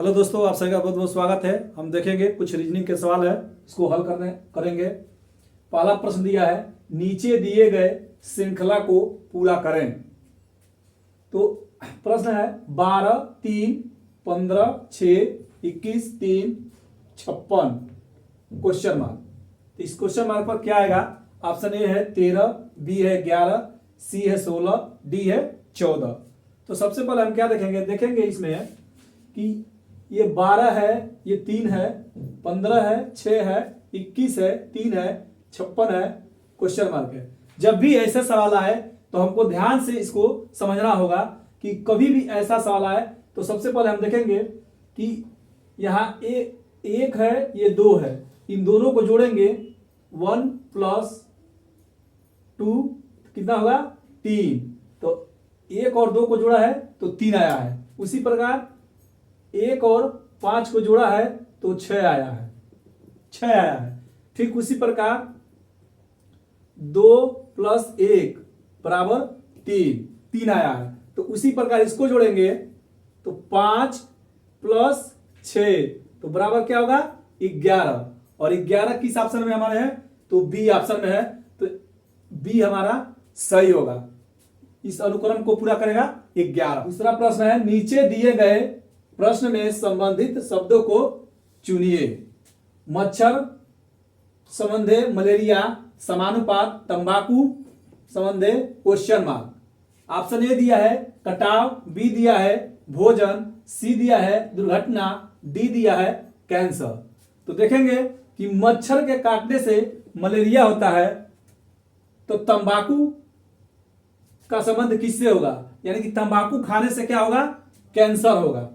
Hello दोस्तों, आप सभी का बहुत बहुत स्वागत है। हम देखेंगे कुछ रीजनिंग के सवाल है, इसको हल करेंगे। पहला प्रश्न दिया है, नीचे दिए गए श्रृंखला को पूरा करें। तो प्रश्न है 12, 3, 15, 6, 21, 3, 56 क्वेश्चन मार्क। तो इस क्वेश्चन मार्क पर क्या आएगा? ऑप्शन ए है 13, बी है 11, सी है 16, डी है 14। तो सबसे पहले हम क्या देखेंगे इसमें कि ये 12 है, ये 3 है, 15 है, 6 है, 21 है, 3 है, 56 है, क्वेश्चन मार्क है। जब भी ऐसा सवाल आए तो हमको ध्यान से इसको समझना होगा कि कभी भी ऐसा सवाल आए तो सबसे पहले हम देखेंगे कि यहाँ एक है, ये 2 है, इन दोनों को जोड़ेंगे 1 + 2 कितना होगा? 3। तो 1 और 2 को जोड़ा है तो 3 आया है। उसी प्रकार 1 और 5 को जोड़ा है तो 6 आया है, 6 आया है। ठीक उसी प्रकार 2 + 1 = 3, 3 आया है। तो उसी प्रकार इसको जोड़ेंगे तो 5 + 6 तो बराबर क्या होगा? 11। और 11 किस ऑप्शन में हमारे है? तो बी ऑप्शन में है। तो बी हमारा सही होगा, इस अनुक्रम को पूरा करेगा 11। दूसरा प्रश्न है, नीचे दिए गए प्रश्न में संबंधित शब्दों को चुनिए। मच्छर संबंधे मलेरिया, समानुपात तंबाकू संबंधे क्वेश्चन मार्क। ऑप्शन ए दिया है कटाव, बी दिया है भोजन, सी दिया है दुर्घटना, डी दिया है कैंसर। तो देखेंगे कि मच्छर के काटने से मलेरिया होता है, तो तंबाकू का संबंध किससे होगा? यानी कि तंबाकू खाने से क्या होगा? कैंसर होगा।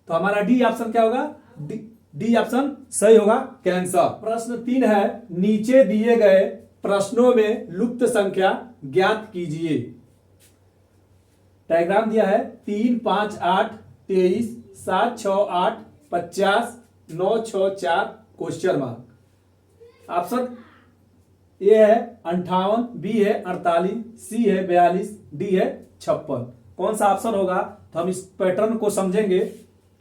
तो हमारा डी ऑप्शन क्या होगा? डी ऑप्शन सही होगा, कैंसर। प्रश्न 3 है, नीचे दिए गए प्रश्नों में लुप्त संख्या ज्ञात कीजिए। डायग्राम दिया है 3, 5, 8, 23, 7, 6, 8, 50, 9, 6, 4 क्वेश्चन मार्क। ऑप्शन ए है 58, बी है 48, सी है 42, डी है 56। कौन सा ऑप्शन होगा? तो हम इस पैटर्न को समझेंगे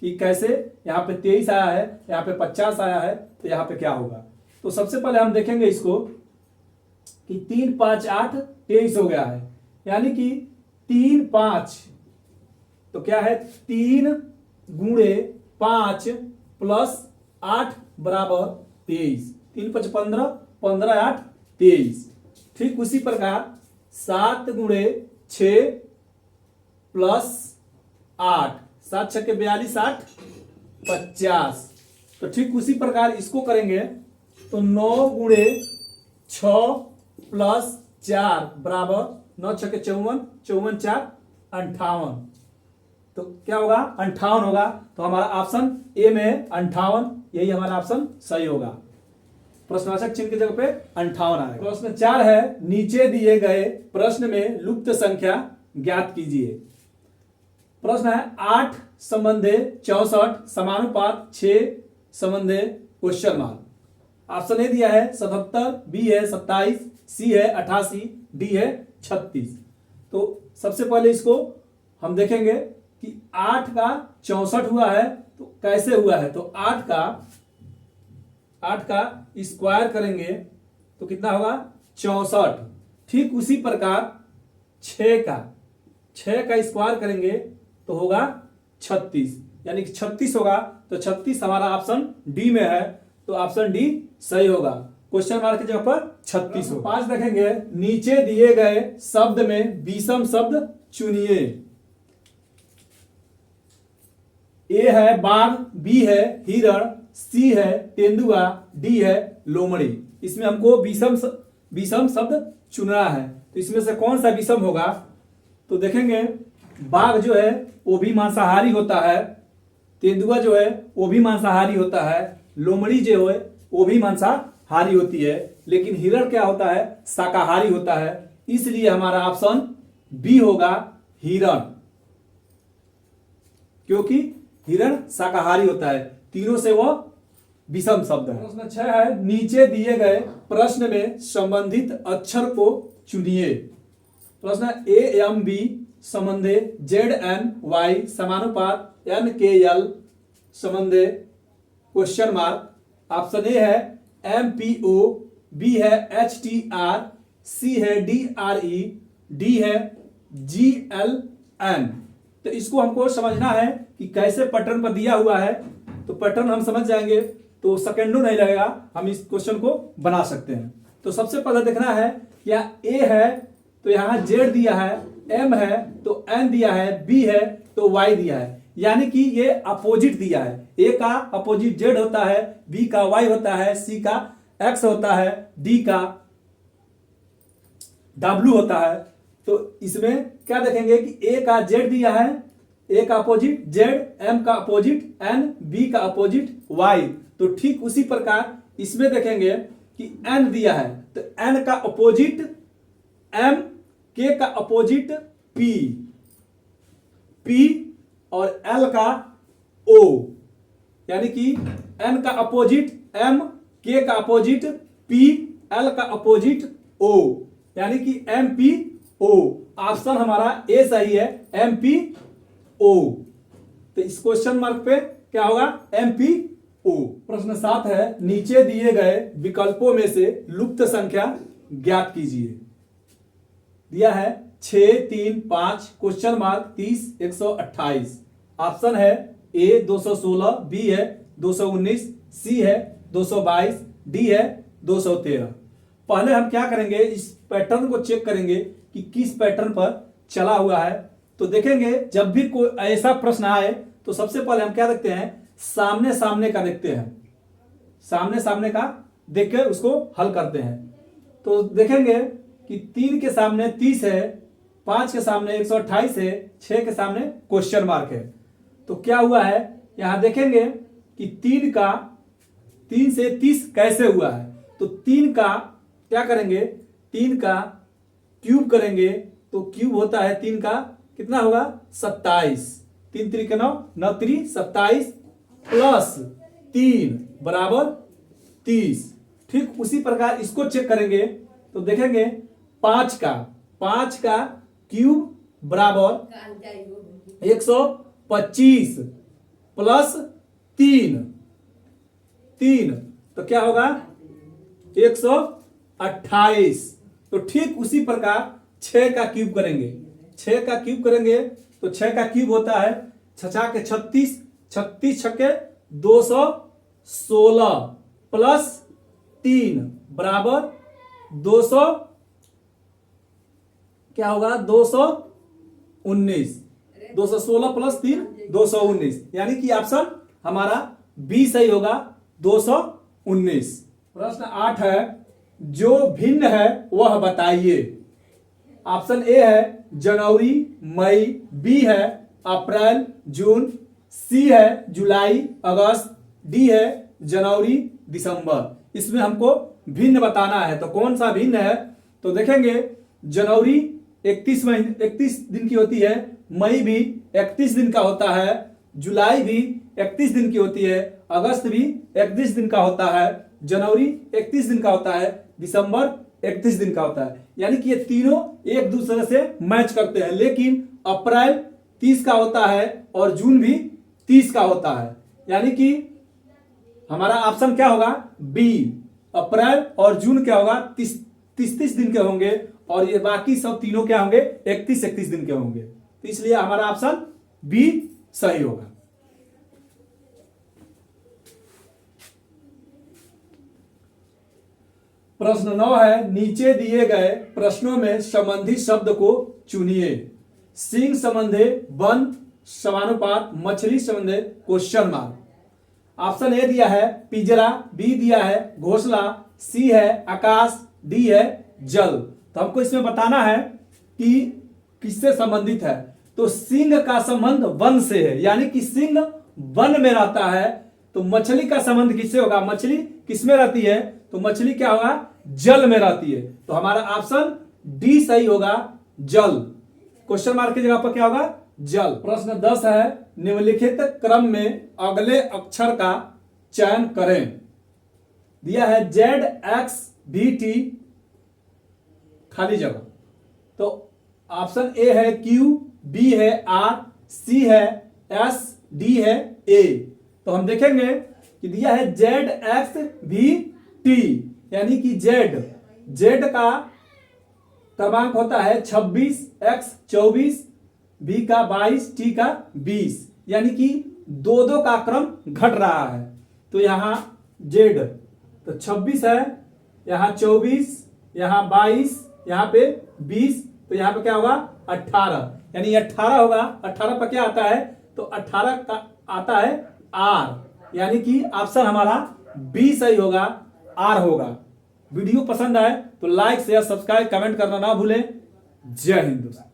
कि कैसे यहाँ पे 23 आया है, यहाँ पे 50 आया है, तो यहाँ पे क्या होगा। तो सबसे पहले हम देखेंगे इसको कि 3, 5, 8 23 हो गया है, यानी कि 3, 5 तो क्या है? 3 × 5 + 8 = 23। 3, 5, 15, 15, 8 23। ठीक उसी प्रकार 7 × 6 + 8, 7 × 6 = 42, 8 50। तो ठीक उसी प्रकार इसको करेंगे तो 9 × 6 + 4 = 9 × 6 = 54, 54, 4 58। तो क्या होगा? 58 होगा। तो हमारा ऑप्शन ए में 58, यही हमारा ऑप्शन सही होगा। प्रश्नवाचक चिन्ह की जगह पे 58 आएगा। प्रश्न 4 है, नीचे दिए गए प्रश्न में लुप्त संख्या ज्ञात कीजिए। प्रश्न है 8 संबंधे 64, समानुपात 6 संबंधे क्वेश्चन मार्क। ऑप्शन ए दिया है 77, बी है 27, सी है 88, डी है 36। तो सबसे पहले इसको हम देखेंगे कि 8 का 64 हुआ है तो कैसे हुआ है। तो 8 का स्क्वायर करेंगे तो कितना होगा? 64। ठीक उसी प्रकार 6 का स्क्वायर करेंगे तो होगा 36, यानी कि 36 होगा। तो 36 हमारा ऑप्शन डी में है, तो ऑप्शन डी सही होगा। क्वेश्चन मार्क की जगह पर 36 होगा। 5 देखेंगे, नीचे दिए गए शब्द में विषम शब्द चुनिए। ए है बाघ, बी है हिरण, सी है तेंदुआ, डी है लोमड़ी। इसमें हमको विषम शब्द चुनना है। तो इसमें से कौन सा विषम होगा? तो देखेंगे बाघ जो है वो भी मांसाहारी होता है, तेंदुआ जो है वो भी मांसाहारी होता है, लोमड़ी जो है वो भी मांसाहारी होती है, लेकिन हिरण क्या होता है? शाकाहारी होता है। इसलिए हमारा ऑप्शन बी होगा, हिरण, क्योंकि हिरण शाकाहारी होता है। तीनों से वो विषम शब्द है। प्रश्न 6 है, नीचे दिए गए प्रश्न में संबंधित अक्षर को चुनिए। प्रश्न ए एम बी संबंधे ZN Y समानुपात NKL संबंधे क्वेश्चन मार्क। ऑप्शन ए है MPO, बी है HTR, सी है DRE, डी है GLN। तो इसको हमको समझना है कि कैसे पैटर्न पर दिया हुआ है, तो पैटर्न हम समझ जाएंगे तो सेकेंडों नहीं लगेगा, हम इस क्वेश्चन को बना सकते हैं। तो सबसे पहले देखना है क्या ए है तो यहाँ Z दिया है, M है तो N दिया है, B है तो Y दिया है, यानी कि ये अपोजिट दिया है। A का अपोजिट Z होता है, B का Y होता है, C का X होता है, D का W होता है। तो इसमें क्या देखेंगे कि A का Z दिया है, A का अपोजिट Z, M का अपोजिट N, B का अपोजिट Y। तो ठीक उसी प्रकार इसमें देखेंगे कि N दिया है तो N का अपोजिट M, K का अपोजिट P, P और L का O, यानी कि N का अपोजिट M, K का अपोजिट P, L का अपोजिट O, यानी कि MPO। ऑप्शन हमारा ए सही है, MPO। तो इस क्वेश्चन मार्क पे क्या होगा, MPO। प्रश्न 7 है नीचे दिए गए विकल्पों में से लुप्त संख्या ज्ञात कीजिए। दिया है 6, 3, 5, क्वेश्चन मार्क 30, 128। ऑप्शन है ए 216, बी है 219, सी है 222, डी है 213। पहले हम क्या करेंगे, इस पैटर्न को चेक करेंगे कि किस पैटर्न पर चला हुआ है। तो देखेंगे जब भी कोई ऐसा प्रश्न आए तो सबसे पहले हम क्या देखते हैं, सामने सामने का देखते हैं, सामने सामने का देख के उसको हल करते हैं। तो देखेंगे कि 3 के सामने 30 है, 5 के सामने 128 है, 6 के सामने क्वेश्चन मार्क है। तो क्या हुआ है, यहां देखेंगे कि 3 से 30 कैसे हुआ है। तो 3 का क्या करेंगे, 3 का क्यूब करेंगे तो क्यूब होता है 3 का कितना होगा 27, 3 3 के 9, 9 3 27 प्लस 3 बराबर 30। ठीक उसी प्रकार इसको चेक करेंगे तो देखेंगे 5 का क्यूब बराबर 125 प्लस 3 तो क्या होगा 128। तो ठीक उसी प्रकार 6 का क्यूब करेंगे, 6 का क्यूब करेंगे तो 6 का क्यूब होता है 6 के 36, 36 छक्के 216 प्लस 3 बराबर 200 क्या होगा 219, 216 प्लस 3 219, यानी कि ऑप्शन हमारा बी सही होगा 219। प्रश्न 8 है जो भिन्न है वह बताइए। ऑप्शन ए है जनवरी मई, बी है अप्रैल जून, सी है जुलाई अगस्त, डी है जनवरी दिसंबर। इसमें हमको भिन्न बताना है, तो कौन सा भिन्न है। तो देखेंगे जनवरी 31 दिन की होती है, मई भी 31 दिन का होता है, जुलाई भी 31 दिन की होती है, अगस्त भी 31 दिन का होता है, जनवरी 31 दिन का होता है, दिसंबर 31 दिन का होता है। यानी कि ये तीनों एक दूसरे से मैच करते हैं, लेकिन अप्रैल 30 का होता है और जून भी 30 का होता है, यानी कि हमारा ऑप्शन क्या होगा बी। अप्रैल और जून क्या होगा 30 दिन के होंगे और ये बाकी सब तीनों क्या होंगे 31 दिन के होंगे। तो इसलिए हमारा ऑप्शन बी सही होगा। प्रश्न 9 है नीचे दिए गए प्रश्नों में संबंधी शब्द को चुनिए। सिंह संबंधे वन समानुपात, मछली संबंधे क्वेश्चन मार्क। ऑप्शन ए दिया है पिंजरा, बी दिया है घोंसला, सी है आकाश, डी है जल। तो हमको इसमें बताना है कि किससे संबंधित है। तो सिंह का संबंध वन से है, यानी कि सिंह वन में रहता है। तो मछली का संबंध किससे होगा, मछली किसमें रहती है, तो मछली क्या होगा जल में रहती है। तो हमारा ऑप्शन डी सही होगा जल। क्वेश्चन मार्क की जगह पर क्या होगा जल। प्रश्न 10 है निम्नलिखित क्रम में अगले अक्षर का चयन करें। दिया है ZXVT खाली जगह। तो ऑप्शन ए है Q, बी है R, सी है S, डी है A। तो हम देखेंगे कि दिया है जेड एक्स भी टी, यानी कि जेड का क्रमांक होता है 26, एक्स 24, बी का 22, टी का 20, यानी कि दो का क्रम घट रहा है। तो यहां जेड तो 26 है, यहां 24, यहां 22, यहां पे 20, तो यहां पे क्या होगा 18, यानी 18 होगा। 18 पर क्या आता है, तो 18 का आता है आर, यानी कि ऑप्शन हमारा बी सही होगा, आर होगा। वीडियो पसंद आए तो लाइक शेयर सब्सक्राइब कमेंट करना ना भूलें। जय हिंद दोस्तों।